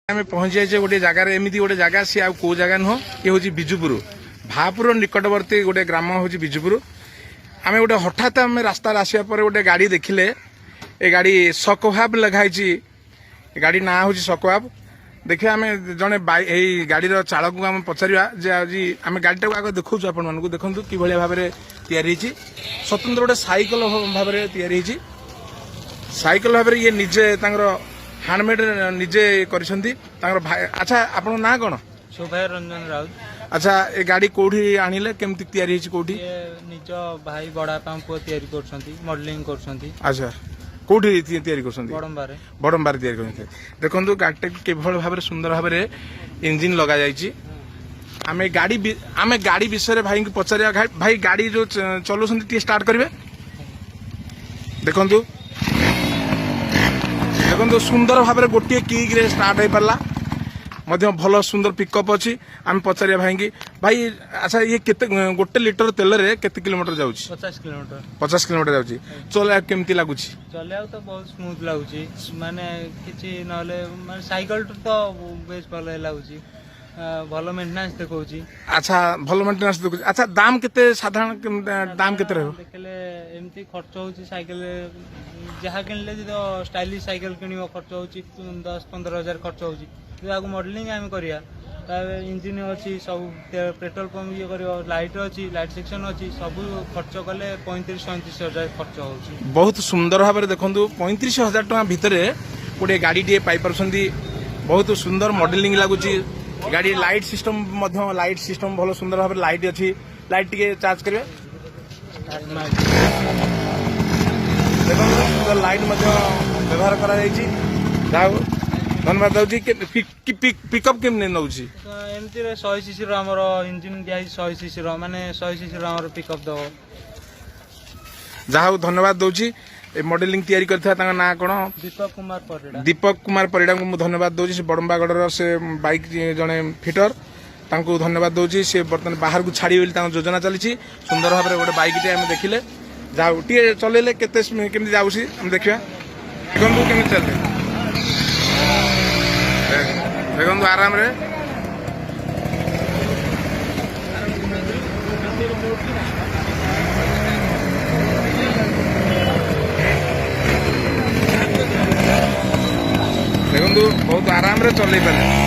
आम पहुंची जाइए गोटे जगार एमती गोटे जगह सी आ कौ जगह नुह ये हूँ बिजुपुर भापुर निकटवर्ती गोटे ग्राम हूँ बिजुपुर आम गोटे हठात आम रास्ता आसा गोटे गाड़ी देखिले ए गाड़ी सकवाब लखाई गाड़ी ना हूँ सकवाब देखिए आम जड़े गाड़ी चालक को आम पचारा जे आज आम गाड़ी आगे देखा आपको देखूँ कि भाव में तैयारी स्वतंत्र गोटे साइकल भाव में तैयारी साइकल भाव में ये निजे हैंडमेड निजे करिसेंती अच्छा आपन ना कौन शोभा रंजन राउत। अच्छा ये गाड़ी कोठी आनिले केमती तैयारी हिची कोठी निज भाई बड़ा पांपो तैयारी करछंती मॉडलिंग करछंती। अच्छा कोठी तैयारी करछंती बड़ंबारे तैयारी करछंती देखंतु गाड़ी केवल भाबरे सुंदर भाबरे इंजन लगा जाईची आमे गाड़ी विषय भाई को पचारिया भाई गाड़ी जो चलुसंती टी स्टार्ट करिवे देखंतु देखो सुंदर भाव में गोटे किक रे स्टार्ट हो पारा भल सुंदर पिकअप अच्छी आम पचारिया भाई की भाई अच्छा ये केते गोटे लिटर तेल रे केते किलोमीटर जाउची 50 किलोमीटर जाउची चले केमती लागुची चले तो बहुत स्मूथ लागुची माने किछि नले माने साइकिल तो बेस भल लागुची भल मेंटेनेंस देखौची। अच्छा भल मेंटेनेंस देखौची अच्छा दाम केते साधारण दाम केते रहबो देखले एमती खर्च होची साइकिल जहाँ किनले जो स्टाइलिश साइकिल किनिबो खर्च होची 10-15 हजार खर्च होची तो आगु मॉडलिंग आम करिया इंजिन अच्छी सब पेट्रोल पंप ये करियो लाइट अच्छी लाइट सेक्शन अच्छी सब खर्च कले 35-37 हजार खर्च होची। बहुत सुंदर भाव में देखंतु 35,000 टका भितर गोटे गाड़ी टे पाई परसंती बहुत सुंदर मॉडलिंग लागुची गाड़ी लाइट सिस्टम भल सुंदर भाव लाइट अच्छी लाइट टिके चार्ज करिवे देखो लाइट व्यवहार करा धन्यवाद दूसरी पिकअप केमती नौ एमती 100 सीसी आमर इंजिन दिया 100 सीसी माने 100 सीसी आमर पिकअप दब जहा धन्यवाद दूसरी मॉडलिंग तैयारी करता ना कौन दीपक कुमार परिड़ा को मुझे धन्यवाद दूसरी से बड़म्बागढ़ से बाइक जड़े फिटर तांको धन्यवाद दूसरी से बर्तमान बाहर को छाड़ी योजना चली सुंदर भाव में गोटे बाइक टे देखिले जाऊ टे चलेले केमती जाऊसी हम देखिया देखो केमती चलते देखो आराम रे देखो बहुत आराम रे चल पारे।